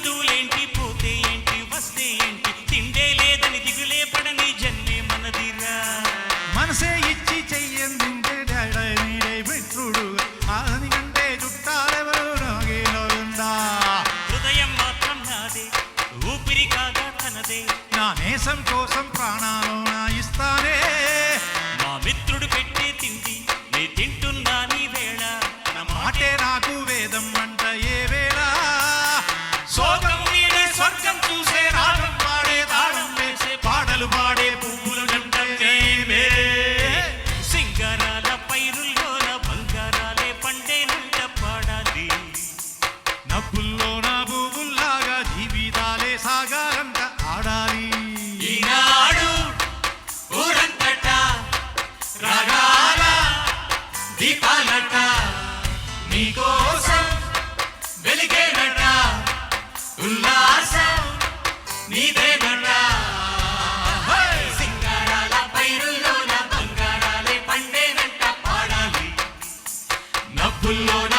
బంధువులేంటి పోతే ఏంటి వస్తే ఏంటి తిండే లేదని దిగులే పడని జన్మే మనదిరా మనసే ఇచ్చి చెయ్యందింటే నీడే మిత్రుడు అదికంటే చుట్టాలెవరు నాగేనోరుందా హృదయం మాత్రం నాదే ఊపిరి కాగా తనదే నా నేసం కోసం ప్రాణాలు నా ఇస్తానే మా మిత్రుడు పెట్టే తిండి నే తింటున్నా నీ వేళ నా మాటే నాకు వేదం అంట ఏ వేళ సోగం వీడే స్వర్గం చూసే రాగం పాడే తాళం వేసే పాటలు పాడే పువ్వులు జంట మేమే సింగారాల పైరుల్లోన బంగారాలే పండేనంట పాడాలి నవ్వుల్లో నా పువ్వుల్లాగా జీవితాలే సాగాలంట ఆడాలి ఈనాడు ఊరంతట రాగాల దీపాలట నీకోసం వెలిగేనట ఉల్లాసం నీదేనట సింగారాల పైరుల్లోన బంగారాలే పండేనంట పాడాలి నవ్వుల్లోన